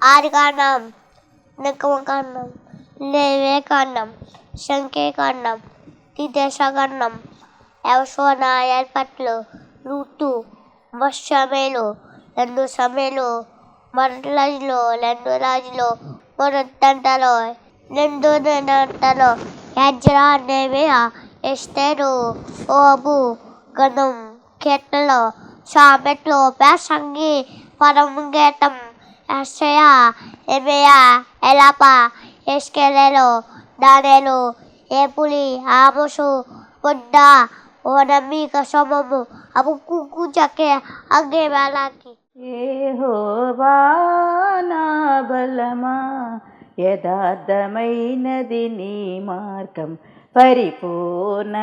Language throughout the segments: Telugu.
ఆదికాండం, నిర్గమకాండం, లేవియకాండం, సంఖ్యాకాండం, ద్వితీయోపదేశకాండం, యెహోషువ న్యాయాధిపతులు, రూతు, సమూయేలు, 2 సమూయేలు, మొదటి రాజులు, మొదటి దంతాలు, 2 దినవృత్తాలు, ఎజ్రా, నెహెమీయా, ఎస్తేరు, యోబు, గణం, కీర్తనలు, సామెతలు, ప్రసంగి, పరమగీతం, యెషయా, యెరెమీయా, ఎలాప, యెహెజ్కేలు, దానియేలు, ఏబూలి, ఆమోసు, బుద్ద, ఓనమీక, సమము, హబక్కూకు, జకర్యా, హగ్గై, మలాకి. యెహోవా నా బలమా, యథార్థమైనది నీ మార్గం, పరిపూర్ణమైనది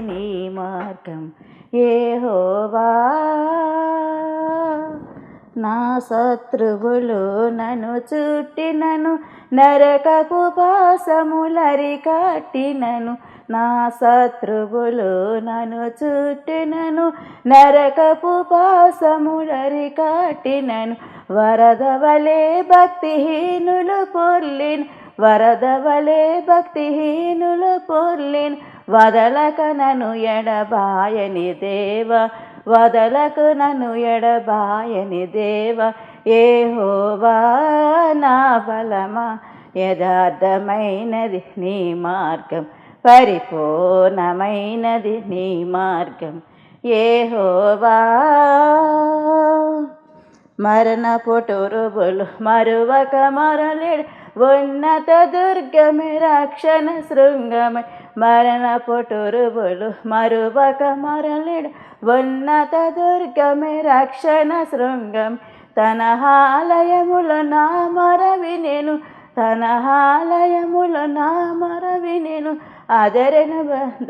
నీ మార్గం. యెహోవా నా శత్రువులు నన్ను చుట్టినను, నరకపు పాశములరికట్టినను. నా శత్రువులు నన్ను చుట్టినను, నరకపు పాశములరికట్టినను. వరద వలె భక్తిహీనులు పొర్లిన్, వరద వలె భక్తిహీనులు పొర్లిన్. వదలక నన్ను ఎడబాయని దేవ, వదలకు నన్ను ఎడబాయని దేవ. యెహోవా నా బలమా, యథార్థమైనది నీ మార్గం, పరిపూర్ణమైనది నీ మార్గం. యెహోవా మరణ పొటురుబులు మరువక మరలేడు, ఉన్నత దుర్గమే రక్షణ శృంగమై. మరణ పొటురుబులు మరువక మరలేడు, ఉన్నత దుర్గమే రక్షణ శృంగం. తన ఆలయములో నా మొరవి నేను, తన ఆలయములో నా మొరవి నేను. ఆదరణ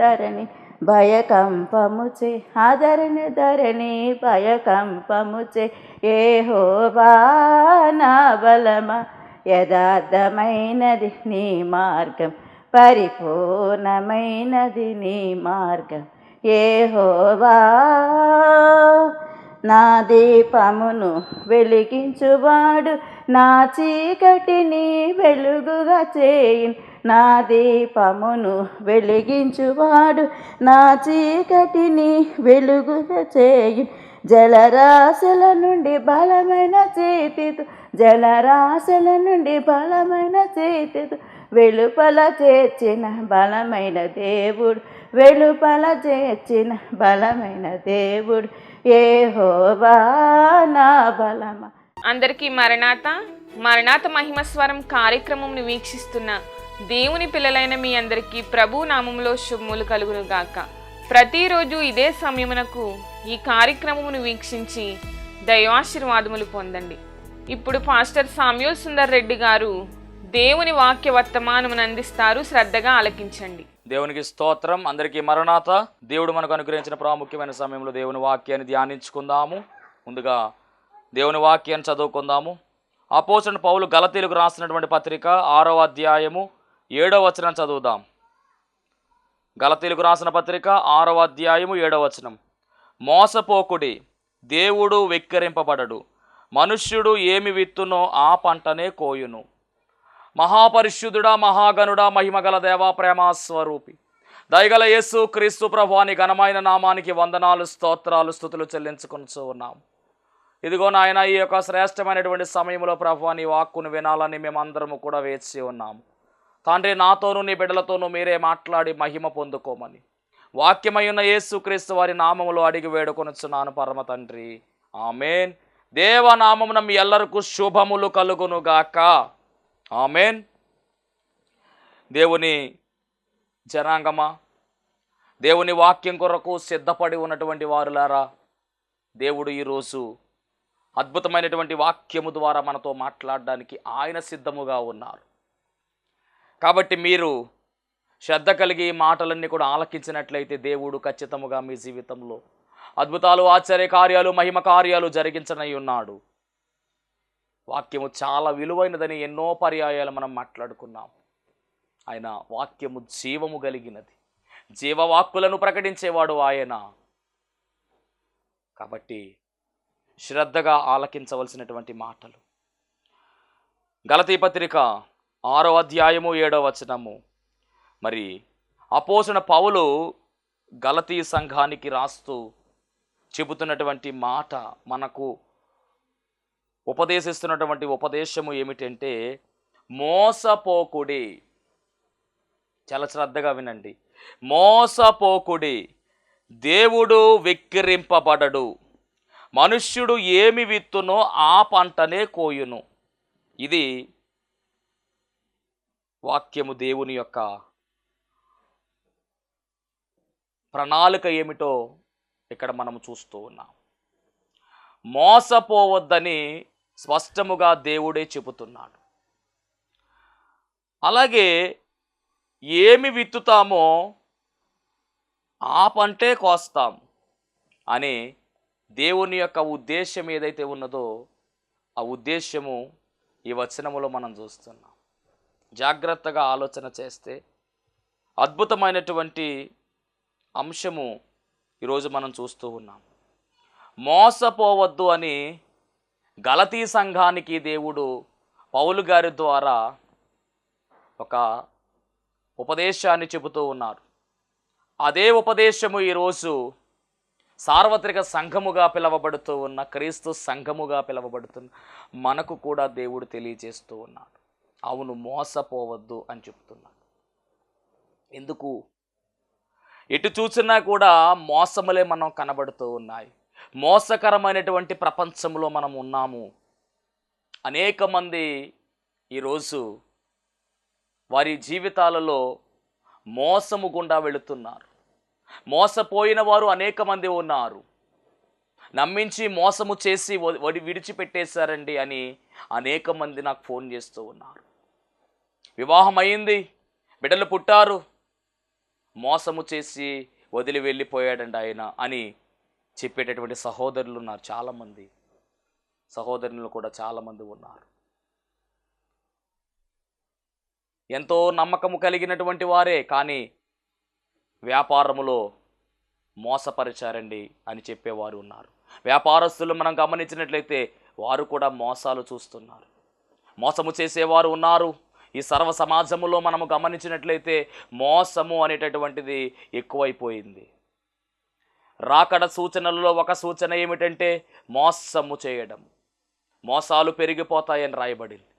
ధరణి భయకంపముచే, ఆదరణ ధరణి భయకంపముచే. యెహోవా నా బలమా, యథార్థమైనది నీ మార్గం, పరిపూర్ణమైనది నీ మార్గం. యెహోవా నా దీపమును వెలిగించువాడు, నా చీకటిని వెలుగుగా చేయును. నా దీపమును వెలిగించువాడు, నా చీకటిని వెలుగుగా చేయును. జలరాశుల నుండి బలమైన చేతితో, జలరాశుల నుండి బలమైన చేతితో వెలుపల చేర్చిన బలమైన దేవుడు, వెలుపల చేర్చిన బలమైన దేవుడు. యెహోవా నా బలమా. అందరికీ మరణాత మహిమస్వరం కార్యక్రమంను వీక్షిస్తున్న దేవుని పిల్లలైన మీ అందరికీ ప్రభు నామములో శుభములు కలుగును గాక. ప్రతిరోజు ఇదే సమయమునకు ఈ కార్యక్రమమును వీక్షించి దైవాశీర్వాదములు పొందండి. ఇప్పుడు పాస్టర్ సామ్యూల్ సుందర్ రెడ్డి గారు దేవుని వాక్య వర్తమానమును అందిస్తారు. శ్రద్ధగా ఆలకించండి. దేవునికి స్తోత్రం. అందరికీ మరణాత. దేవుడు మనకు అనుగ్రహించిన ప్రాముఖ్యమైన సమయంలో దేవుని వాక్యాన్ని ధ్యానించుకుందాము. ముందుగా దేవుని వాక్యాన్ని చదువుకుందాము. అపోస్తలుడైన పౌలు గలతీయులకు రాసినటువంటి పత్రిక 6వ అధ్యాయము 7వ వచనం చదువుదాం. గలతీయులకు రాసిన పత్రిక 6వ అధ్యాయము 7వ వచనం. మోసపోకుడి, దేవుడు వెక్కిరింపబడడు, మనుష్యుడు ఏమి విత్తునో ఆ పంటనే కోయును. మహాపరిశుద్ధుడా, మహాగణుడా, మహిమగల దేవా, ప్రేమాస్వరూపి, దయగల యేసు క్రీస్తు ప్రభువాని ఘనమైన నామానికి వందనాలు, స్తోత్రాలు, స్తుతులు చెల్లించుకుంటూ ఉన్నాం. ఇదిగో నాయన, ఈ యొక్క శ్రేష్టమైనటువంటి సమయంలో ప్రభువాని వాక్కును వినాలని మేమందరము కూడా వేచి ఉన్నాము. తండ్రి, నాతోనూ నీ బిడ్డలతోనూ మీరే మాట్లాడి మహిమ పొందుకోమని వాక్యమై ఉన్న యేసు క్రీస్తు వారి నామములో అడిగి వేడుకొనుచున్నాను పరమ తండ్రి, ఆమెన్. దేవనామమున మీ ఎల్లరకు శుభములు కలుగునుగాక, ఆమెన్. దేవుని జనాంగమా, దేవుని వాక్యం కొరకు సిద్ధపడి ఉన్నటువంటి వారులారా, దేవుడు ఈరోజు అద్భుతమైనటువంటి వాక్యము ద్వారా మనతో మాట్లాడడానికి ఆయన సిద్ధముగా ఉన్నారు. కాబట్టి మీరు శ్రద్ధ కలిగి ఈ మాటలన్నీ కూడా ఆలకించినట్లయితే దేవుడు ఖచ్చితముగా మీ జీవితంలో అద్భుతాలు, ఆశ్చర్య కార్యాలు, మహిమ కార్యాలు జరిగించనై ఉన్నాడు. వాక్యము చాలా విలువైనదని ఎన్నో పర్యాయాలు మనం మాట్లాడుకున్నాం. ఆయన వాక్యము జీవము కలిగినది, జీవవాక్కులను ప్రకటించేవాడు ఆయన. కాబట్టి శ్రద్ధగా ఆలకించవలసినటువంటి మాటలు. గలతీ పత్రిక 6వ అధ్యాయము 7వ వచనము. మరి అపోస్తలుడైన పౌలు గలతీ సంఘానికి రాస్తూ చెబుతున్నటువంటి మాట, మనకు ఉపదేశిస్తున్నటువంటి ఉపదేశము ఏమిటంటే మోసపోకుడి. చాలా శ్రద్ధగా వినండి. మోసపోకుడి, దేవుడు వెక్కిరింపబడడు, మనుష్యుడు ఏమి విత్తునో ఆ పంటనే కోయును. ఇది వాక్యము, దేవుని యొక్క ప్రణాళిక ఏమిటో ఇక్కడ మనం చూస్తూ ఉన్నాం. మోసపోవద్దని స్పష్టముగా దేవుడే చెబుతున్నాడు. అలాగే ఏమి విత్తుతామో ఆ పంటే కోస్తాం అని దేవుని యొక్క ఉద్దేశం ఏదైతే ఉన్నదో ఆ ఉద్దేశము ఈ వచనములో మనం చూస్తున్నాం. జాగ్రత్తగా ఆలోచన చేస్తే అద్భుతమైనటువంటి అంశము ఈరోజు మనం చూస్తూ ఉన్నాం. మోసపోవద్దు అని గలతీ సంఘానికి దేవుడు పౌలు గారి ద్వారా ఒక ఉపదేశాన్ని చెబుతూ ఉన్నారు. అదే ఉపదేశము ఈరోజు సార్వత్రిక సంఘముగా పిలువబడుతూ ఉన్న, క్రీస్తు సంఘముగా పిలువబడుతున్న మనకు కూడా దేవుడు తెలియజేస్తూ ఉన్నాడు. అవును, మోసపోవద్దు అని చెప్తున్నాడు. ఎందుకు? ఎటు చూసినా కూడా మోసములే మనం కనబడుతూ ఉన్నాయి. మోసకరమైనటువంటి ప్రపంచంలో మనం ఉన్నాము. అనేక మంది ఈరోజు వారి జీవితాలలో మోసము గుండా వెళుతున్నారు. మోసపోయిన వారు అనేక మంది ఉన్నారు. నమ్మించి మోసము చేసి విడిచిపెట్టేశారండి అని అనేక మంది నాకు ఫోన్ చేస్తూ ఉన్నారు. వివాహం అయింది, బిడ్డలు పుట్టారు, మోసము చేసి వదిలి వెళ్ళిపోయాడండి ఆయన అని చెప్పేటటువంటి సహోదరులు ఉన్నారు. చాలామంది సహోదరులు కూడా చాలామంది ఉన్నారు. ఎంతో నమ్మకము కలిగినటువంటి వారే, కానీ వ్యాపారములో మోసపరిచారండి అని చెప్పేవారు ఉన్నారు. వ్యాపారస్తులు మనం గమనించినట్లయితే వారు కూడా మోసాలు చూస్తున్నారు. మోసము చేసేవారు ఉన్నారు. ఈ సర్వ సమాజములో మనము గమనించినట్లయితే మోసము అనేటటువంటిది ఎక్కువైపోయింది. రాకడ సూచనలలో ఒక సూచన ఏమిటంటే మోసము చేయడం. మోసాలు పెరిగిపోతాయని రాయబడింది.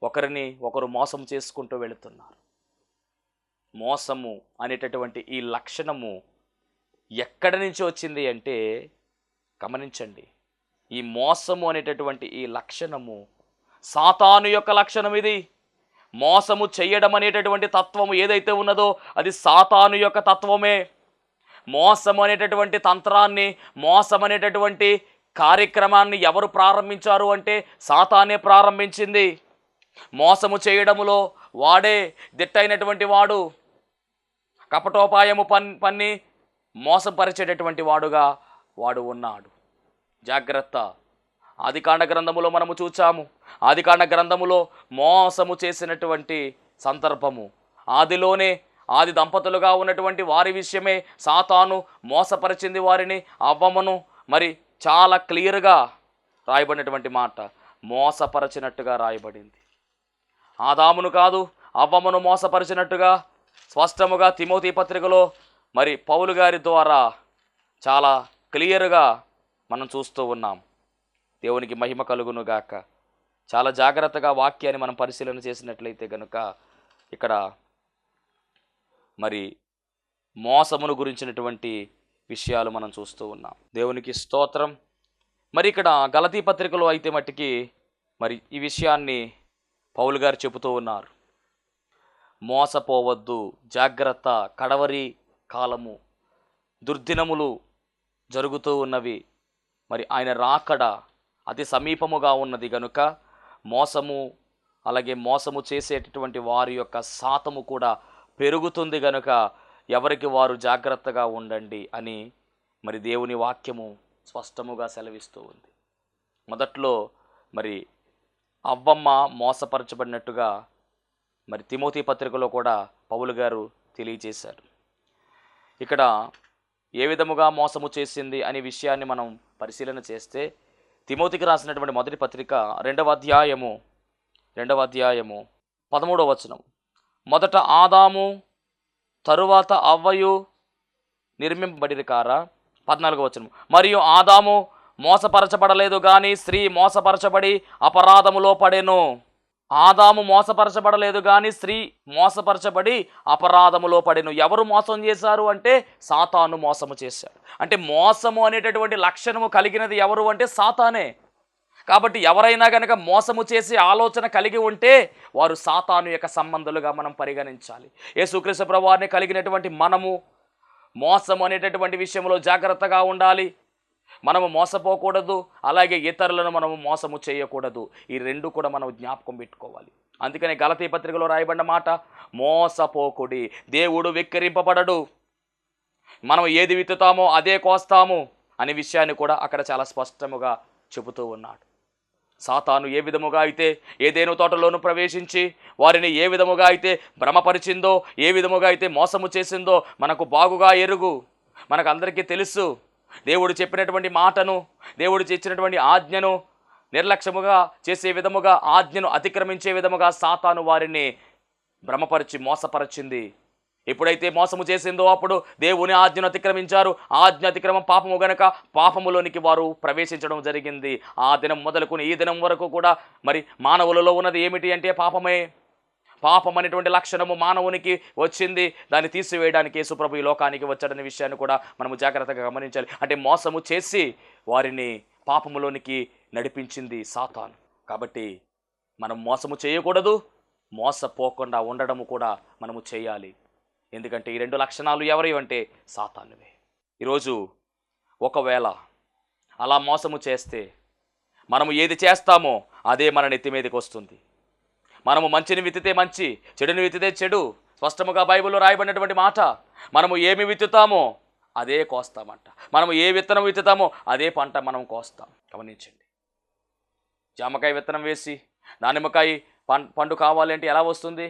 ఒకరిని ఒకరు మోసం చేసుకుంటూ వెళుతున్నారు. మోసము అనేటటువంటి ఈ లక్షణము ఎక్కడి నుంచి వచ్చింది అంటే గమనించండి. ఈ మోసము అనేటటువంటి ఈ లక్షణము సాతాను యొక్క లక్షణం. ఇది మోసము చేయడం అనేటటువంటి తత్వము ఏదైతే ఉన్నదో అది సాతాను యొక్క తత్వమే. మోసం అనేటటువంటి తంత్రాన్ని, మోసం అనేటటువంటి కార్యక్రమాన్ని ఎవరు ప్రారంభించారు అంటే సాతానే ప్రారంభించింది. మోసము చేయడములో వాడే దిట్టైనటువంటి వాడు. కపటోపాయము పన్ని మోసపరిచేటటువంటి వాడుగా వాడు ఉన్నాడు. జాగ్రత్త. ఆదికాండ గ్రంథములో మనము చూచాము. ఆదికాండ గ్రంథములో మోసము చేసినటువంటి సందర్భము, ఆది దంపతులుగా ఉన్నటువంటి వారి విషయమే సాతాను మోసపరిచింది వారిని, అవ్వమును. మరి చాలా క్లియర్గా రాయబడినటువంటి మాట మోసపరచినట్టుగా రాయబడింది. ఆదామును కాదు, అవ్వమును మోసపరిచినట్టుగా స్పష్టముగా తిమోతి పత్రికలో మరి పౌలు గారి ద్వారా చాలా క్లియర్గా మనం చూస్తూ ఉన్నాం. దేవునికి మహిమ కలుగును గాక. చాలా జాగ్రత్తగా వాక్యాన్ని మనం పరిశీలన చేసినట్లయితే కనుక ఇక్కడ మరి మోసమును గురించినటువంటి విషయాలు మనం చూస్తూ ఉన్నాం. దేవునికి స్తోత్రం. మరి ఇక్కడ గలతీ పత్రికలో అయితే మట్టికి మరి ఈ విషయాన్ని పౌలు గారు చెబుతూ ఉన్నారు. మోసపోవద్దు, జాగ్రత్త, కడవరి కాలము, దుర్దినములు జరుగుతూ ఉన్నవి. మరి ఆయన రాకడ అతి సమీపముగా ఉన్నది గనుక మోసము, అలాగే మోసము చేసేటటువంటి వారి యొక్క శాతము కూడా పెరుగుతుంది గనుక ఎవరికి వారు జాగ్రత్తగా ఉండండి అని మరి దేవుని వాక్యము స్పష్టముగా సెలవిస్తూ ఉంది. మొదట్లో మరి అవ్వమ్మ మోసపరచబడినట్టుగా మరి తిమోతి పత్రికలో కూడా పౌలు గారు తెలియజేశారు. ఇక్కడ ఏ విధముగా మోసము చేసింది అనే విషయాన్ని మనం పరిశీలన చేస్తే తిమోతికి రాసినటువంటి మొదటి పత్రిక 2వ అధ్యాయము 2వ అధ్యాయము 13వ వచనం. మొదట ఆదాము తరువాత అవ్వయు నిర్మింపబడిరి కారా. 14వ వచనం. మరియు ఆదాము మోసపరచబడలేదు గాని స్త్రీ మోసపరచబడి అపరాధములో పడెను. ఆదాము మోసపరచబడలేదు కానీ స్త్రీ మోసపరచబడి అపరాధములో పడెను. ఎవరు మోసం చేశారు అంటే సాతాను మోసము చేశాడు. అంటే మోసము అనేటటువంటి లక్షణము కలిగినది ఎవరు అంటే సాతానే. కాబట్టి ఎవరైనా కనుక మోసము చేసే ఆలోచన కలిగి ఉంటే వారు సాతాను యొక్క సంబంధులుగా మనం పరిగణించాలి. యేసుక్రీస్తు ప్రభువారిని కలిగినటువంటి మనము మోసము అనేటటువంటి విషయంలో జాగ్రత్తగా ఉండాలి. మనము మోసపోకూడదు, అలాగే ఇతరులను మనము మోసము చేయకూడదు. ఈ రెండు కూడా మనం జ్ఞాపకం పెట్టుకోవాలి. అందుకనే గలతీ పత్రికలో రాయబడిన మాట, మోసపోకుడి, దేవుడు వెక్కిరింపబడడు, మనం ఏది విత్తుతామో అదే కోస్తాము అనే విషయాన్ని కూడా అక్కడ చాలా స్పష్టముగా చెబుతూ ఉన్నాడు. సాతాను ఏ విధముగా అయితే ఏదేను తోటలోను ప్రవేశించి వారిని ఏ విధముగా అయితే భ్రమపరిచిందో, ఏ విధముగా అయితే మోసము చేసిందో మనకు బాగుగా ఎరుగు, మనకు అందరికీ తెలుసు. దేవుడు చెప్పినటువంటి మాటను, దేవుడు ఇచ్చినటువంటి ఆజ్ఞను నిర్లక్ష్యముగా చేసే విధముగా, ఆజ్ఞను అతిక్రమించే విధముగా సాతాను వారిని భ్రమపరిచి మోసపరిచింది. ఎప్పుడైతే మోసము చేసిందో అప్పుడు దేవుని ఆజ్ఞను అతిక్రమించారు. ఆజ్ఞ అతిక్రమం పాపము గనక పాపములోనికి వారు ప్రవేశించడం జరిగింది. ఆ దినం మొదలుకొని ఈ దినం వరకు కూడా మరి మానవులలో ఉన్నది ఏమిటి అంటే పాపమే. పాపం అనేటువంటి లక్షణము మానవునికి వచ్చింది. దాన్ని తీసివేయడానికి యేసుప్రభు ఈ లోకానికి వచ్చాడనే విషయాన్ని కూడా మనము జాగ్రత్తగా గమనించాలి. అంటే మోసము చేసి వారిని పాపములోనికి నడిపించింది సాతాను. కాబట్టి మనం మోసము చేయకూడదు, మోసపోకుండా ఉండడము కూడా మనము చేయాలి. ఎందుకంటే ఈ రెండు లక్షణాలు ఎవరి అంటే సాతానువే. ఈరోజు ఒకవేళ అలా మోసము చేస్తే మనము ఏది చేస్తామో అదే మన నెత్తి మీదకి వస్తుంది. మనము మంచిని విత్తితే మంచి, చెడుని విత్తితే చెడు. స్పష్టముగా బైబిల్లో రాయబడినటువంటి మాట, మనము ఏమి విత్తుతామో అదే కోస్తామంట. మనము ఏ విత్తనం విత్తుతామో అదే పంట మనం కోస్తాం. గమనించండి, జామకాయ విత్తనం వేసి దానిమ్మకాయ పండు కావాలి అంటే ఎలా వస్తుంది?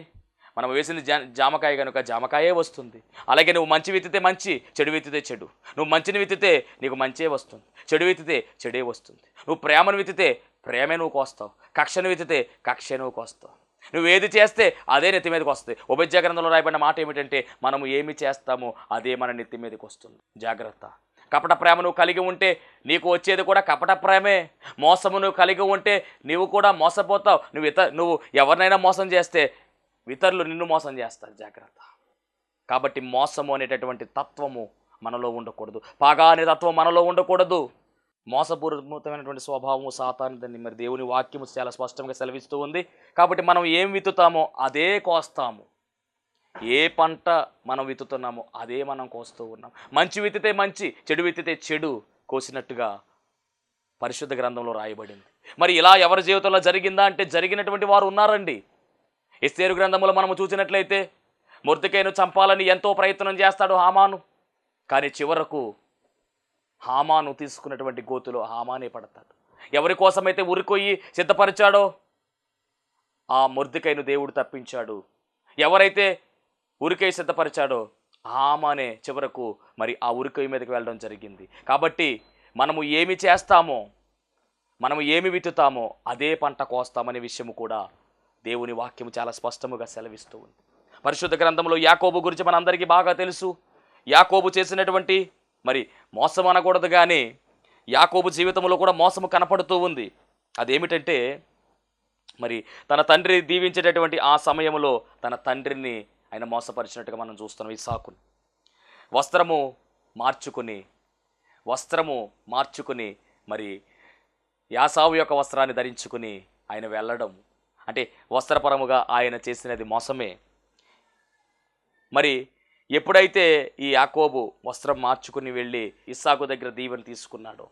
మనం వేసింది జామకాయ కనుక జామకాయే వస్తుంది. అలాగే నువ్వు మంచి విత్తితే మంచి, చెడు విత్తితే చెడు. నువ్వు మంచిని విత్తితే నీకు మంచే వస్తుంది, చెడు విత్తితే చెడే వస్తుంది. నువ్వు ప్రేమను విత్తితే ప్రేమే నువ్వు కోస్తావు, కక్షను విత్తితే కక్షే నువ్వు కోస్తావు. నువ్వు ఏది చేస్తే అదే నెత్తి మీదకి వస్తుంది. ఉపదేశ గ్రంథంలో రాయబడిన మాట ఏమిటంటే మనము ఏమి చేస్తామో అదే మన నెత్తి మీదకి వస్తుంది. జాగ్రత్త. కపట ప్రేమ నువ్వు కలిగి ఉంటే నీకు వచ్చేది కూడా కపట ప్రేమే. మోసము నువ్వు కలిగి ఉంటే నీవు కూడా మోసపోతావు. నువ్వు ఎవరినైనా మోసం చేస్తే ఇతరులు నిన్ను మోసం చేస్తారు. జాగ్రత్త. కాబట్టి మోసము అనేటటువంటి తత్వము మనలో ఉండకూడదు, పాగాని తత్వం మనలో ఉండకూడదు. మోసపూరితమైనటువంటి స్వభావము సాతానుదని మరి దేవుని వాక్యము చాలా స్పష్టంగా సెలవిస్తూ ఉంది. కాబట్టి మనం ఏం విత్తుతామో అదే కోస్తాము. ఏ పంట మనం విత్తుతున్నామో అదే మనం కోస్తూ ఉన్నాం. మంచి విత్తితే మంచి, చెడు విత్తితే చెడు కోసినట్టుగా పరిశుద్ధ గ్రంథంలో రాయబడింది. మరి ఇలా ఎవరి జీవితంలో జరిగిందా అంటే జరిగినటువంటి వారు ఉన్నారండి. ఎస్తేరు గ్రంథంలో మనము చూసినట్లయితే మొర్దెకైను చంపాలని ఎంతో ప్రయత్నం చేస్తాడు హామాను. కానీ చివరకు హామాను తీసుకున్నటువంటి గోతులో హామానే పడతాడు. ఎవరి కోసమైతే ఉరికొయ్యి సిద్ధపరిచాడో ఆ మొర్దెకైను దేవుడు తప్పించాడు. ఎవరైతే ఉరికొయ్యి సిద్ధపరిచాడో హామానే చివరకు మరి ఆ ఉరికొయ్యి మీదకి వెళ్ళడం జరిగింది. కాబట్టి మనము ఏమి చేస్తామో, మనము ఏమి విత్తుతామో అదే పంట కోస్తామనే విషయము కూడా దేవుని వాక్యము చాలా స్పష్టముగా సెలవిస్తూ ఉంది. పరిశుద్ధ గ్రంథంలో యాకోబు గురించి మనందరికీ బాగా తెలుసు. యాకోబు చేసినటువంటి మరి మోసం అనకూడదు కానీ యాకోబు జీవితంలో కూడా మోసము కనపడుతూ ఉంది. అదేమిటంటే మరి తన తండ్రి దీవించేటటువంటి ఆ సమయంలో తన తండ్రిని ఆయన మోసపరిచినట్టుగా మనం చూస్తున్నాం. ఇస్సాకుని వస్త్రము మార్చుకుని మరి యాసావు యొక్క వస్త్రాన్ని ధరించుకుని ఆయన వెళ్ళడం అంటే వస్త్రపరముగా ఆయన చేసినది మోసమే. మరి ఎప్పుడైతే ఈ యాకోబు వస్త్రం మార్చుకుని వెళ్ళి ఇస్సాకు దగ్గర దీవెన తీసుకున్నాడో,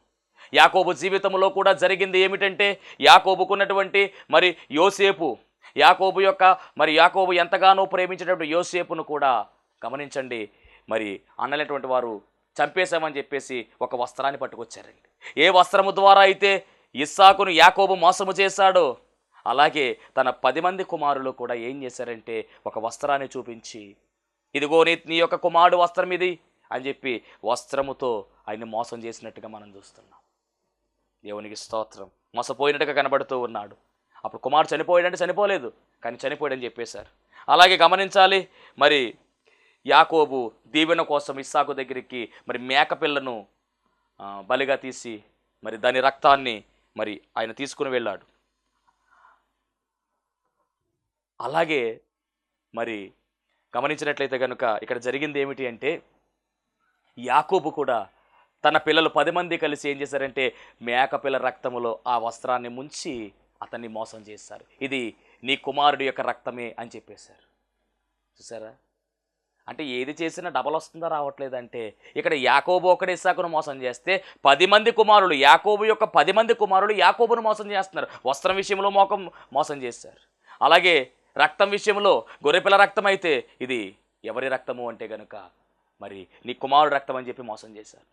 యాకోబు జీవితంలో కూడా జరిగింది ఏమిటంటే యాకోబుకున్నటువంటి మరి యోసేపు, యాకోబు ఎంతగానో ప్రేమించేటప్పుడు యోసేపును కూడా గమనించండి, మరి అన్నలేటువంటి వారు చంపేశామని చెప్పేసి ఒక వస్త్రాన్ని పట్టుకొచ్చారండి. ఏ వస్త్రము ద్వారా అయితే ఇస్సాకును యాకోబు మోసము చేశాడో అలాగే తన 10 మంది కుమారులు కూడా ఏం చేశారంటే ఒక వస్త్రాన్ని చూపించి ఇదిగో నీ యొక్క కుమారుడు వస్త్రం ఇది అని చెప్పి వస్త్రముతో ఆయన మోసం చేసినట్టుగా మనం చూస్తున్నాం. దేవునికి స్తోత్రం. మోసపోయినట్టుగా కనబడుతూ ఉన్నాడు. అప్పుడు కుమారుడు చనిపోయాడంటే చనిపోలేదు, కానీ చనిపోయాడని చెప్పేశారు. అలాగే గమనించాలి, మరి యాకోబు దీవెన కోసం ఇస్సాకు దగ్గరికి మరి మేకపిల్లను బలిగా తీసి మరి దాని రక్తాన్ని మరి ఆయన తీసుకుని వెళ్ళాడు. అలాగే మరి గమనించినట్లయితే కనుక ఇక్కడ జరిగింది ఏమిటి అంటే, యాకోబు కూడా తన పిల్లలు 10 మంది కలిసి ఏం చేశారంటే మేకపిల్ల రక్తములో ఆ వస్త్రాన్ని ముంచి అతన్ని మోసం చేశారు. ఇది నీ కుమారుడి యొక్క రక్తమే అని చెప్పేశారు. చూసారా, అంటే ఏది చేసినా డబల్ వస్తుందా రావట్లేదంటే, ఇక్కడ యాకోబు ఒకడే ఇస్సాకును మోసం చేస్తే 10 మంది కుమారులు, యాకోబు యొక్క 10 మంది కుమారులు యాకోబును మోసం చేస్తున్నారు. వస్త్రం విషయంలో మోసం చేశారు. అలాగే రక్తం విషయంలో గొర్రెపిల్ల రక్తం అయితే ఇది ఎవరి రక్తము అంటే గనుక మరి నీ కుమారుడు రక్తం అని చెప్పి మోసం చేశారు.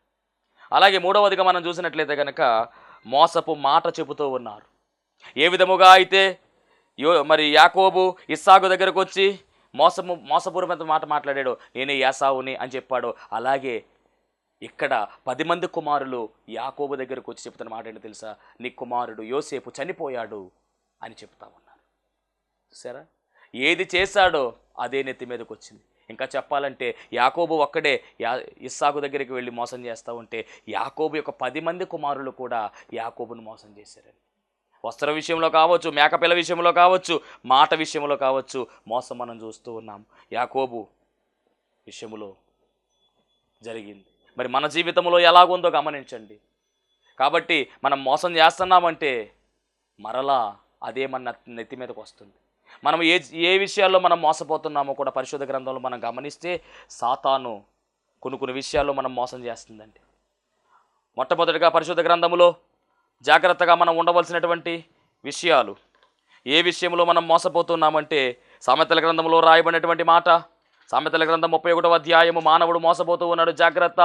అలాగే మూడవదిగా మనం చూసినట్లయితే కనుక మోసపు మాట చెబుతూ ఉన్నారు. ఏ విధముగా అయితే మరి యాకోబు ఇస్సాకు దగ్గరకు వచ్చి మోసపూర్వమైన మాట మాట్లాడాడు, నేనే యాసావుని అని చెప్పాడు, అలాగే ఇక్కడ 10 మంది కుమారులు యాకోబు దగ్గరకు వచ్చి చెప్తున్న మాట ఏంటో తెలుసా, నీ కుమారుడు యోసేపు చనిపోయాడు అని చెప్తా ఉన్నారు. సరే, ఏది చేశాడో అదే నెత్తి మీదకి వచ్చింది. ఇంకా చెప్పాలంటే యాకోబు ఒక్కడే ఇస్సాకు దగ్గరికి వెళ్ళి మోసం చేస్తూ ఉంటే యాకోబు యొక్క 10 మంది కుమారులు కూడా యాకోబును మోసం చేశారని. వస్త్ర విషయంలో కావచ్చు, మేకపిల్ల విషయంలో కావచ్చు, మాట విషయంలో కావచ్చు, మోసం మనం చూస్తూ ఉన్నాం. యాకోబు విషయంలో జరిగింది. మరి మన జీవితంలో ఎలాగుందో గమనించండి. కాబట్టి మనం మోసం చేస్తున్నామంటే మరలా అదే మన నెత్తి మీదకి వస్తుంది. మనం ఏ విషయాల్లో మనం మోసపోతున్నామో కూడా పరిశుద్ధ గ్రంథంలో మనం గమనిస్తే సాతాను కొన్ని విషయాల్లో మనం మోసం చేస్తుందండి. మొట్టమొదటిగా పరిశుద్ధ గ్రంథములో జాగ్రత్తగా మనం ఉండవలసినటువంటి విషయాలు, ఏ విషయంలో మనం మోసపోతున్నామంటే సామెతల గ్రంథంలో రాయబడినటువంటి మాట, సామెతల గ్రంథం 31వ అధ్యాయము, మానవుడు మోసపోతూ ఉన్నాడు, జాగ్రత్త.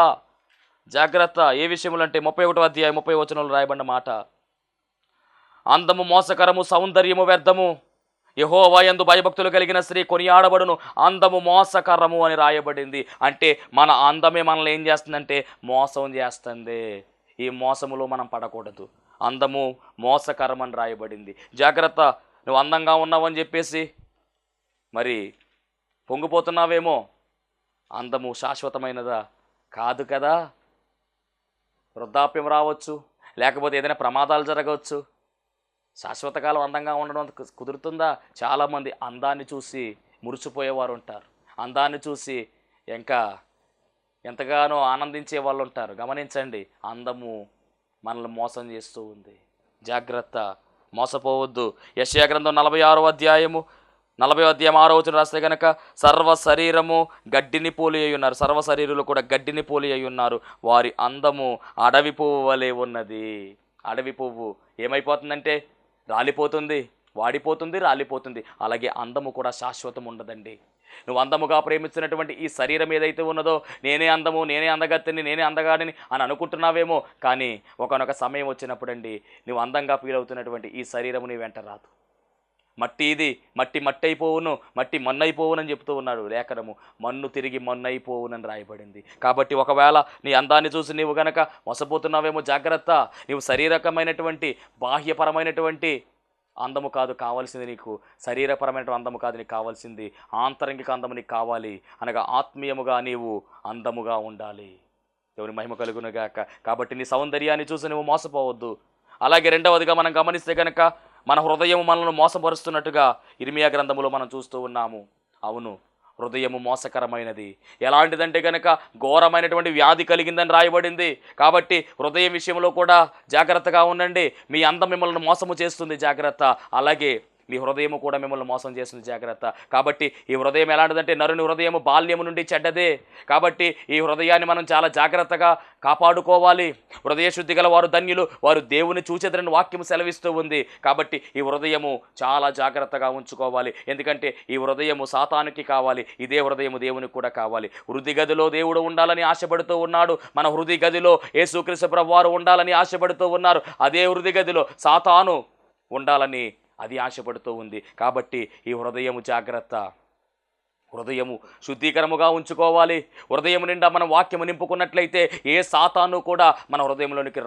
ఏ విషయంలో అంటే 31వ అధ్యాయం 30వ వచనంలో రాయబడిన మాట, అందము మోసకరము, సౌందర్యము వ్యర్థము, యెహోవా యందు భయభక్తులు కలిగిన స్త్రీ కొనియాడబడును, అందము మోసకరము అని రాయబడింది. అంటే మన అందమే మనల్ని ఏం చేస్తుందంటే మోసం చేస్తుంది. ఈ మోసములో మనం పడకూడదు. అందము మోసకరం అని రాయబడింది. జాగ్రత్త, నువ్వు అందంగా ఉన్నావని చెప్పేసి మరి పొంగిపోతున్నావేమో, అందము శాశ్వతమైనదా కాదు కదా. వృద్ధాప్యం రావచ్చు, లేకపోతే ఏదైనా ప్రమాదాలు జరగవచ్చు. శాశ్వత కాలం అందంగా ఉండడం కుదురుతుందా? చాలామంది అందాన్ని చూసి మురిసిపోయేవారు ఉంటారు, అందాన్ని చూసి ఇంకా ఎంతగానో ఆనందించే వాళ్ళు ఉంటారు. గమనించండి, అందము మనల్ని మోసం చేస్తూ ఉంది. జాగ్రత్త, మోసపోవద్దు. యెషయా గ్రంథం 46వ అధ్యాయము 6వ వచనం రాస్తే కనుక, సర్వ శరీరము గడ్డిని పోలి అయి ఉన్నారు, సర్వ శరీరులు కూడా గడ్డిని పోలి అయి ఉన్నారు, వారి అందము అడవి పువ్వు వలె ఉన్నది. అడవి పువ్వు ఏమైపోతుందంటే రాలిపోతుంది, వాడిపోతుంది, రాలిపోతుంది. అలాగే అందము కూడా శాశ్వతం ఉండదండి. నువ్వు అందముగా ప్రేమించినటువంటి ఈ శరీరం ఏదైతే ఉన్నదో, నేనే అందము, నేనే అందగత్తెని, నేనే అందగాడిని అని అనుకుంటున్నావేమో, కానీ ఒకనొక సమయం వచ్చినప్పుడండి నువ్వు అందంగా ఫీల్ అవుతున్నటువంటి ఈ శరీరము నీ వెంట రాదు. మట్టి ఇది, మట్టి అయిపోవును, మట్టి మన్నైపోవునని చెప్తూ ఉన్నాడు లేఖనము. మన్ను తిరిగి మన్నైపోవునని రాయబడింది. కాబట్టి ఒకవేళ నీ అందాన్ని చూసి నీవు గనక మోసపోతున్నావేమో, జాగ్రత్త. నీవు శారీరకమైనటువంటి బాహ్యపరమైనటువంటి అందము కాదు కావాల్సింది నీకు, శరీరపరమైనటువంటి అందము కాదు నీకు కావాల్సింది, ఆంతరంగిక అందము నీకు కావాలి. అనగా ఆత్మీయముగా నీవు అందముగా ఉండాలి. ఎవరి మహిమ కలుగునుగాక. కాబట్టి నీ సౌందర్యాన్ని చూసి నువ్వు మోసపోవద్దు. అలాగే రెండవదిగా మనం గమనిస్తే కనుక మన హృదయం మనల్ని మోసపరుస్తున్నట్టుగా ఇర్మియా గ్రంథములో మనం చూస్తూ ఉన్నాము. అవును, హృదయము మోసకరమైనది. ఎలాంటిదంటే కనుక ఘోరమైనటువంటి వ్యాధి కలిగిందని రాయబడింది. కాబట్టి హృదయం విషయంలో కూడా జాగ్రత్తగా ఉండండి. మీ అందం మిమ్మల్ని మోసము చేస్తుంది, జాగ్రత్త. అలాగే మీ హృదయము కూడా మిమ్మల్ని మోసం చేస్తుంది, జాగ్రత్త. కాబట్టి ఈ హృదయం ఎలాంటిదంటే నరుని హృదయము బాల్యము నుండి చెడ్డదే. కాబట్టి ఈ హృదయాన్ని మనం చాలా జాగ్రత్తగా కాపాడుకోవాలి. హృదయ శుద్ధి గల వారు ధన్యులు, వారు దేవుని చూచెదరని వాక్యము సెలవిస్తూ ఉంది. కాబట్టి ఈ హృదయము చాలా జాగ్రత్తగా ఉంచుకోవాలి. ఎందుకంటే ఈ హృదయము సాతానుకి కావాలి, ఇదే హృదయము దేవునికి కూడా కావాలి. హృది గదిలో దేవుడు ఉండాలని ఆశపడుతూ ఉన్నాడు. మన హృది గదిలో యేసుక్రీస్తు ప్రభువారు ఉండాలని ఆశపడుతూ ఉన్నారు. అదే హృది గదిలో సాతాను ఉండాలని అది ఆశపడుతూ ఉంది. కాబట్టి ఈ హృదయము జాగ్రత్త. హృదయము శుద్ధీకరముగా ఉంచుకోవాలి. హృదయం నిండా మనం వాక్యము నింపుకున్నట్లయితే ఏ సాతాను కూడా మన హృదయంలోనికి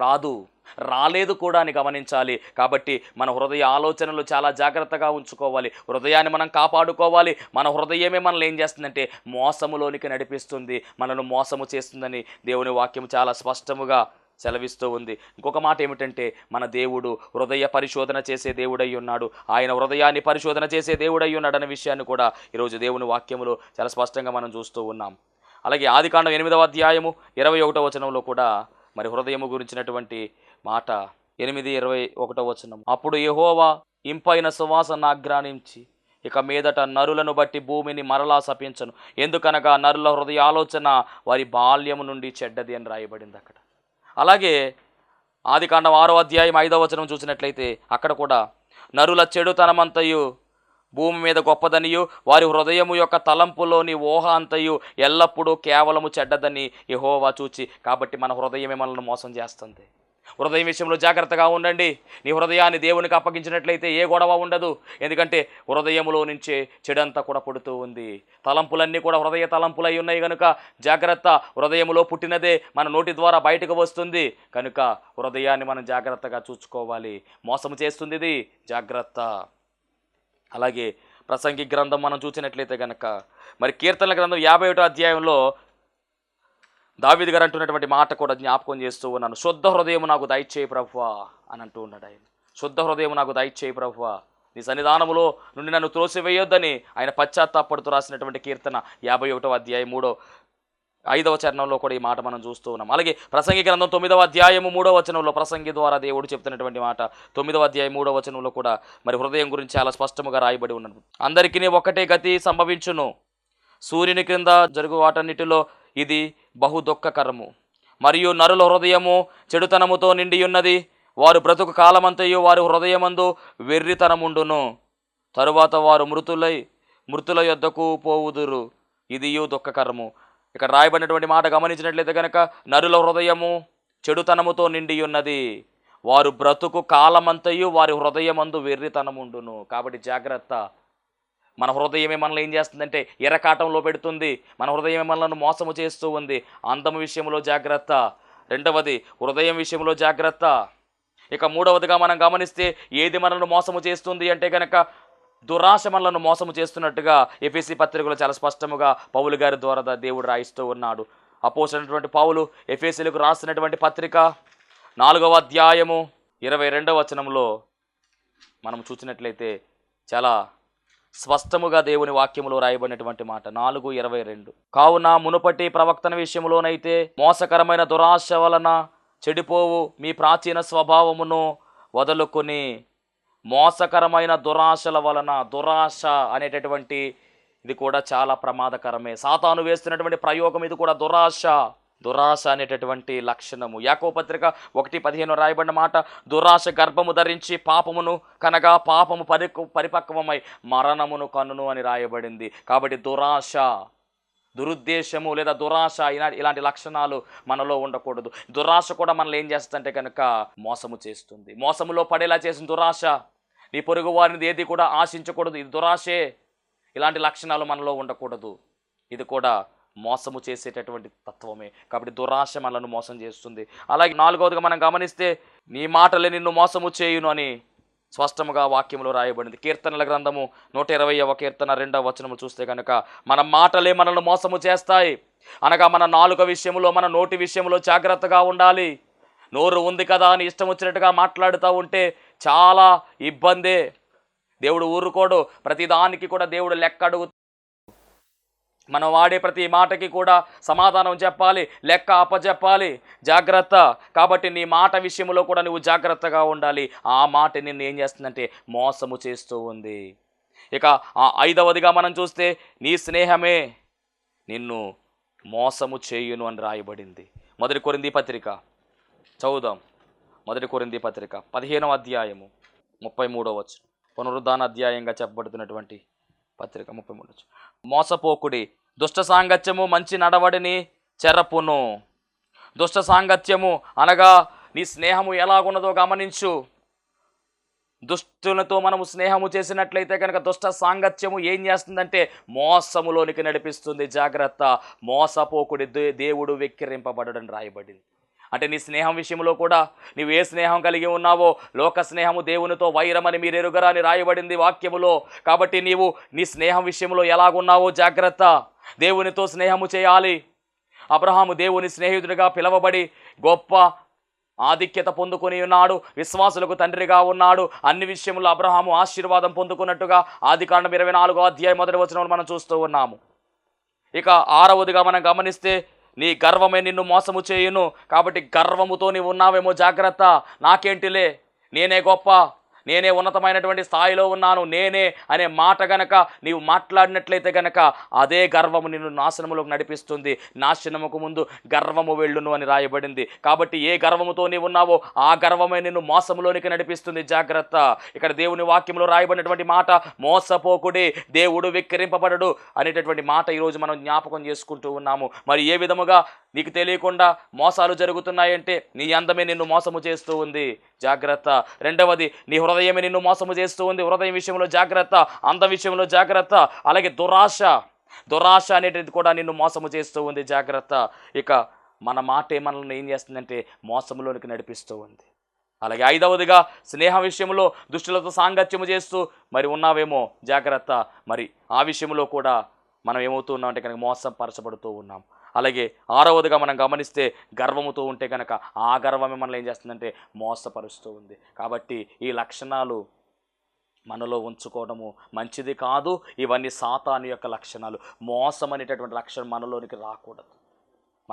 రాలేదు కూడా అని గమనించాలి. కాబట్టి మన హృదయ ఆలోచనలు చాలా జాగ్రత్తగా ఉంచుకోవాలి. హృదయాన్ని మనం కాపాడుకోవాలి. మన హృదయమే మనల్ని ఏం చేస్తుందంటే మోసములోనికి నడిపిస్తుంది, మనల్ని మోసము చేస్తుందని దేవుని వాక్యం చాలా స్పష్టముగా సెలవిస్తూ ఉంది. ఇంకొక మాట ఏమిటంటే మన దేవుడు హృదయ పరిశోధన చేసే దేవుడై ఉన్నాడు. ఆయన హృదయాన్ని పరిశోధన చేసే దేవుడై ఉన్నాడు అనే విషయాన్ని కూడా ఈరోజు దేవుని వాక్యములో చాలా స్పష్టంగా మనం చూస్తూ ఉన్నాం. అలాగే ఆదికాండం 8వ అధ్యాయము 21వ వచనంలో కూడా మరి హృదయము గురించినటువంటి మాట 8:21 వచనం. అప్పుడు యెహోవా ఇంపైన సువాసన ఆగ్రానించి ఇక మీదట నరులను బట్టి భూమిని మరలా శపించను, ఎందుకనగా నరుల హృదయ ఆలోచన వారి బాల్యము నుండి చెడ్డది అని రాయబడింది అక్కడ. అలాగే ఆదికాండం 6వ అధ్యాయం 5వ వచనం చూసినట్లయితే అక్కడ కూడా నరుల చెడుతనమంతయు భూమి మీద గొప్పదనియు వారి హృదయము యొక్క తలంపులోని ఊహ అంతయు ఎల్లప్పుడూ కేవలము చెడ్డదని యెహోవా చూచి. కాబట్టి మన హృదయమే మనల్ని మోసం చేస్తుంది. హృదయం విషయంలో జాగ్రత్తగా ఉండండి. నీ హృదయాన్ని దేవునికి అప్పగించినట్లయితే ఏ గొడవ ఉండదు. ఎందుకంటే హృదయములో నుంచే చెడంతా కూడా పుడుతూ ఉంది. తలంపులన్నీ కూడా హృదయ తలంపులై ఉన్నాయి కనుక జాగ్రత్త. హృదయములో పుట్టినదే మన నోటి ద్వారా బయటకు వస్తుంది కనుక హృదయాన్ని మనం జాగ్రత్తగా చూసుకోవాలి. మోసం చేస్తుంది ఇది, జాగ్రత్త. అలాగే ప్రసంగి గ్రంథం మనం చూసినట్లయితే కనుక మరి కీర్తనల గ్రంథం 51వ అధ్యాయంలో దావీదు గారు అంటున్నటువంటి మాట కూడా జ్ఞాపకం చేస్తూ ఉన్నాను. శుద్ధ హృదయం నాకు దయచేయి ప్రభువా అని అంటూ ఉన్నాడు ఆయన. శుద్ధ హృదయం నాకు దయచేయి ప్రభువా, నీ సన్నిధానములో నుండి నన్ను త్రోసివేయొద్దని ఆయన పశ్చాత్తాపడుతూ రాసినటువంటి కీర్తన 51వ అధ్యాయం 5వ చరణంలో కూడా ఈ మాట మనం చూస్తూ ఉన్నాం. అలాగే ప్రసంగి గ్రంథం 9వ అధ్యాయము 3వ వచనంలో ప్రసంగి ద్వారా దేవుడు చెప్తున్నటువంటి మాట 9వ అధ్యాయం 3వ వచనంలో కూడా మరి హృదయం గురించి చాలా స్పష్టముగా రాయబడి ఉన్నది. అందరికీ ఒకటే గతి సంభవించును, సూర్యుని క్రింద జరుగు వాటన్నిటిలో ఇది బహు దుఃఖకరము. మరియు నరుల హృదయము చెడుతనముతో నిండి ఉన్నది, వారు బ్రతుకు కాలమంతయు వారి హృదయమందు వెర్రితనముండును. తరువాత వారు మృతుల యొద్దకు పోవుదురు, ఇదియు దుఃఖకరము. ఇక్కడ రాయబడినటువంటి మాట గమనించినట్లయితే కనుక నరుల హృదయము చెడుతనముతో నిండి ఉన్నది, వారు బ్రతుకు కాలమంతయు వారి హృదయమందు వెర్రితనముండును. కాబట్టి జాగ్రత్త. మన హృదయమే మనల్ని ఏం చేస్తుందంటే ఎర్రకాటంలో పెడుతుంది. మన హృదయమే మనల్ని మోసము చేస్తూ ఉంది. అందం విషయంలో జాగ్రత్త. రెండవది హృదయం విషయంలో జాగ్రత్త. ఇక మూడవదిగా మనం గమనిస్తే ఏది మనల్ని మోసము చేస్తుంది అంటే కనుక దురాశ మనలను మోసము చేస్తున్నట్టుగా ఎఫెసీ పత్రికలో చాలా స్పష్టముగా పౌలు గారి ద్వారా దేవుడు రాయిస్తూ ఉన్నాడు. అపోస్తలుడైనటువంటి పౌలు ఎఫెసీలకు రాసినటువంటి పత్రిక 4వ అధ్యాయము 22వ వచనంలో మనం చూసినట్లయితే చాలా స్పష్టముగా దేవుని వాక్యములో రాయబడినటువంటి మాట 4:22. కావున మునుపటి ప్రవక్తన విషయంలోనైతే మోసకరమైన దురాశ వలన చెడిపోవు మీ ప్రాచీన స్వభావమును వదులుకొని, మోసకరమైన దురాశల వలన, దురాశ అనేటటువంటి ఇది కూడా చాలా ప్రమాదకరమే. సాతాను వేస్తున్నటువంటి ప్రయోగం ఇది కూడా దురాశ అనేటటువంటి లక్షణము. యాకోబు పత్రిక 1:15 రాయబడిన మాట, దురాశ గర్భము ధరించి పాపమును కనగా పాపము పరిపక్వమై మరణమును కన్నును అని రాయబడింది. కాబట్టి దురాశ, దురుద్దేశము లేదా దురాశ ఇలాంటి లక్షణాలు మనలో ఉండకూడదు. దురాశ కూడా మనల్ని ఏం చేస్తుందంటే కనుక మోసము చేస్తుంది. మోసములో పడేలా చేసిన దురాశ. నీ పొరుగు వారిని ఏది కూడా ఆశించకూడదు, ఇది దురాశే. ఇలాంటి లక్షణాలు మనలో ఉండకూడదు. ఇది కూడా మోసము చేసేటటువంటి తత్వమే. కాబట్టి దురాశ మనల్ని మోసం చేస్తుంది. అలాగే 4వదిగా మనం గమనిస్తే నీ మాటలే నిన్ను మోసము చేయును అని స్పష్టముగా వాక్యంలో రాయబడింది. కీర్తనల గ్రంథము 120వ కీర్తన 2వ వచనము చూస్తే కనుక మన మాటలే మనల్ని మోసము చేస్తాయి. అనగా మన నాలుక విషయంలో, మన నోటి విషయంలో జాగ్రత్తగా ఉండాలి. నోరు ఉంది కదా అని ఇష్టం వచ్చినట్టుగా మాట్లాడుతూ ఉంటే చాలా ఇబ్బందే. దేవుడు ఊరుకోడు. ప్రతిదానికి కూడా దేవుడు లెక్క అడుగు. మనం వాడే ప్రతి మాటకి కూడా సమాధానం చెప్పాలి, లెక్క అప్పచెప్పాలి. జాగ్రత్త. కాబట్టి నీ మాట విషయంలో కూడా నువ్వు జాగ్రత్తగా ఉండాలి. ఆ మాట నిన్ను ఏం చేస్తుందంటే మోసము చేస్తూ ఉంది. ఇక 5వదిగా మనం చూస్తే నీ స్నేహమే నిన్ను మోసము చేయును అని రాయబడింది. 1 కొరింథీ పత్రిక చదువుదాం. 1 కొరింథీ పత్రిక 15వ అధ్యాయము 33వ వచనం. పునరుద్ధాన అధ్యాయంగా చెప్పబడుతున్నటువంటి పత్రిక 33. మోసపోకుడి, దుష్ట సాంగత్యము మంచి నడవడిని చెరపును. దుష్ట సాంగత్యము అనగా నీ స్నేహము ఎలాగున్నదో గమనించు. దుష్టులతో మనము స్నేహము చేసినట్లయితే కనుక దుష్ట సాంగత్యము ఏం చేస్తుందంటే మోసములోనికి నడిపిస్తుంది. జాగ్రత్త, మోసపోకుడి దేవుడు వెక్కిరింపబడని రాయబడింది. అంటే నీ స్నేహం విషయంలో కూడా నీవు ఏ స్నేహం కలిగి ఉన్నావో, లోక స్నేహము దేవునితో వైరమని మీరు ఎరుగరా అని రాయబడింది వాక్యములో. కాబట్టి నీవు నీ స్నేహం విషయంలో ఎలాగున్నావో జాగ్రత్త. దేవునితో స్నేహము చేయాలి. అబ్రహాము దేవుని స్నేహితుడిగా పిలవబడి గొప్ప ఆధిక్యత పొందుకొని ఉన్నాడు. విశ్వాసులకు తండ్రిగా ఉన్నాడు. అన్ని విషయంలో అబ్రహాము ఆశీర్వాదం పొందుకున్నట్టుగా ఆదికాండం 24వ అధ్యాయం 1వ వచనంలో మనం చూస్తూ ఉన్నాము. ఇక 6వదిగా మనం గమనిస్తే, నీ గర్వమే నిన్ను మోసము చేయును. కాబట్టి గర్వముతో నీవు ఉన్నావేమో జాగ్రత్త. నాకేంటిలే, నేనే గొప్ప, నేనే ఉన్నతమైనటువంటి స్థాయిలో ఉన్నాను, నేనే అనే మాట గనక నీవు మాట్లాడినట్లయితే గనక అదే గర్వము నిన్ను నాశనములోకి నడిపిస్తుంది. నాశనముకు ముందు గర్వము వెళ్ళును అని రాయబడింది. కాబట్టి ఏ గర్వముతో నీవు ఉన్నావో ఆ గర్వమే నిన్ను మోసములోనికి నడిపిస్తుంది. జాగ్రత్త. ఇక్కడ దేవుని వాక్యంలో రాయబడినటువంటి మాట, మోసపోకుడి దేవుడు వెక్కిరింపబడడు అనేటటువంటి మాట ఈరోజు మనం జ్ఞాపకం చేసుకుంటూ ఉన్నాము. మరి ఏ విధముగా నీకు తెలియకుండా మోసాలు జరుగుతున్నాయంటే నీ అందమే నిన్ను మోసము చేస్తూ ఉంది. జాగ్రత్త. రెండవది, నీ హృదయమే నిన్ను మోసము చేస్తూ ఉంది. హృదయం విషయంలో జాగ్రత్త, అందం విషయంలో జాగ్రత్త. అలాగే దురాశ అనేటిది కూడా నిన్ను మోసము చేస్తూ ఉంది. జాగ్రత్త. ఇక మన మాటే మనల్ని ఏం చేస్తుందంటే మోసములోనికి నడిపిస్తూ ఉంది. అలాగే 5వదిగా, స్నేహ విషయంలో దుష్టులతో సాంగత్యము చేస్తూ మరి ఉన్నావేమో జాగ్రత్త. మరి ఆ విషయంలో కూడా మనం ఏమవుతూ ఉన్నాం అంటే కనుక మోసం పరచబడుతూ ఉన్నాం. అలాగే 6వదిగా మనం గమనిస్తే, గర్వముతో ఉంటే కనుక ఆ గర్వమే మనల్ని ఏం చేస్తుందంటే మోసపరుస్తూ ఉంది. కాబట్టి ఈ లక్షణాలు మనలో ఉంచుకోవడము మంచిది కాదు. ఇవన్నీ సాతాను యొక్క లక్షణాలు. మోసం అనేటటువంటి లక్షణం మనలోనికి రాకూడదు.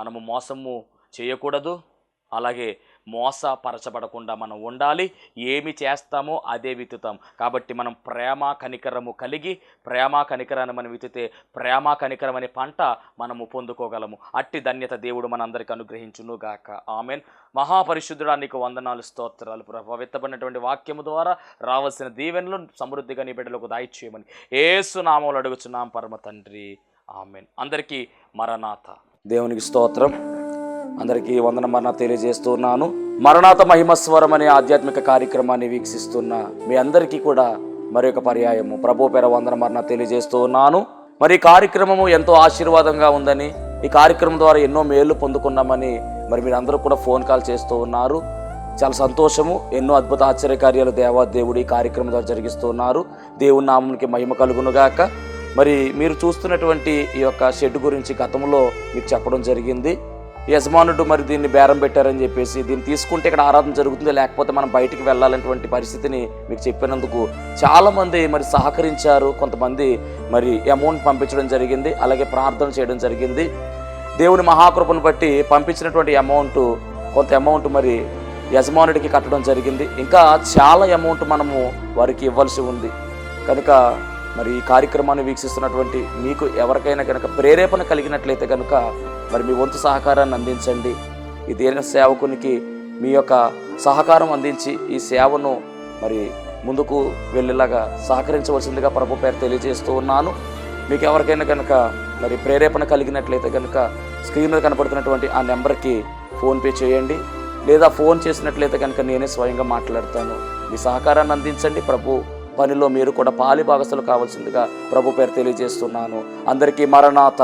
మనము మోసము చేయకూడదు. అలాగే మోసపరచబడకుండా మనం ఉండాలి. ఏమి చేస్తామో అదే విత్తుతాం. కాబట్టి మనం ప్రేమ కనికరము కలిగి ప్రేమ కనికరాన్ని మనం విత్తితే ప్రేమ కనికరం అనే పంట మనము పొందుకోగలము. అట్టి ధన్యత దేవుడు మనందరికీ అనుగ్రహించును గాక. ఆమెన్. మహాపరిశుద్ధుడా, నీకు వందనాలు, స్తోత్రాలు ప్రభు. విత్తబడినటువంటి వాక్యము ద్వారా రావాల్సిన దీవెనలు సమృద్ధిగా నీ బిడ్డలకు దయచేయమని యేసు నామములో అడుగుచున్నాం పరమ తండ్రి. ఆమెన్. అందరికీ మరణాత. దేవునికి స్తోత్రం. అందరికీ వందన మరణ తెలియజేస్తున్నాను. మరణాత మహిమస్వరం అనే ఆధ్యాత్మిక కార్యక్రమాన్ని వీక్షిస్తున్న మీ అందరికీ కూడా మరి ఒక పర్యాయము ప్రభు పేర వందన మరణ తెలియజేస్తూ ఉన్నాను. మరి ఈ కార్యక్రమము ఎంతో ఆశీర్వాదంగా ఉందని, ఈ కార్యక్రమం ద్వారా ఎన్నో మేళ్లు పొందుకున్నామని మరి మీరు అందరూ కూడా ఫోన్ కాల్ చేస్తూ ఉన్నారు. చాలా సంతోషము. ఎన్నో అద్భుత ఆశ్చర్యకార్యాలు దేవుడు ఈ కార్యక్రమం ద్వారా జరిగిస్తూ ఉన్నారు. దేవుని నామమునికి మహిమ కలుగునుగాక. మరి మీరు చూస్తున్నటువంటి ఈ యొక్క షెడ్ గురించి గతంలో మీకు చెప్పడం జరిగింది. యజమానుడు మరి దీన్ని బేరం పెట్టారని చెప్పేసి, దీన్ని తీసుకుంటే ఇక్కడ ఆరాధన జరుగుతుంది, లేకపోతే మనం బయటికి వెళ్ళాలనేటువంటి పరిస్థితిని మీకు చెప్పినందుకు చాలామంది మరి సహకరించారు. కొంతమంది మరి అమౌంట్ పంపించడం జరిగింది, అలాగే ప్రార్థన చేయడం జరిగింది. దేవుని మహాకృపను బట్టి పంపించినటువంటి కొంత అమౌంట్ మరి యజమానుడికి కట్టడం జరిగింది. ఇంకా చాలా అమౌంట్ మనము వారికి ఇవ్వాల్సి ఉంది. కనుక మరి ఈ కార్యక్రమాన్ని వీక్షిస్తున్నటువంటి మీకు ఎవరికైనా కనుక ప్రేరేపణ కలిగినట్లయితే కనుక మరి మీ వంతు సహకారాన్ని అందించండి. ఈ దీన సేవకునికి మీ యొక్క సహకారం అందించి ఈ సేవను మరి ముందుకు వెళ్ళేలాగా సహకరించవలసిందిగా ప్రభు పేరు తెలియజేస్తూ ఉన్నాను. మీకు ఎవరికైనా కనుక మరి ప్రేరేపణ కలిగినట్లయితే కనుక స్క్రీన్ మీద కనపడుతున్నటువంటి ఆ నెంబర్కి ఫోన్పే చేయండి, లేదా ఫోన్ చేసినట్లయితే కనుక నేనే స్వయంగా మాట్లాడతాను. మీ సహకారాన్ని అందించండి. ప్రభు పనిలో మీరు కూడా పాలి భాగస్తులు కావాల్సిందిగా ప్రభు పేరు తెలియజేస్తున్నాను. అందరికీ మరణాత.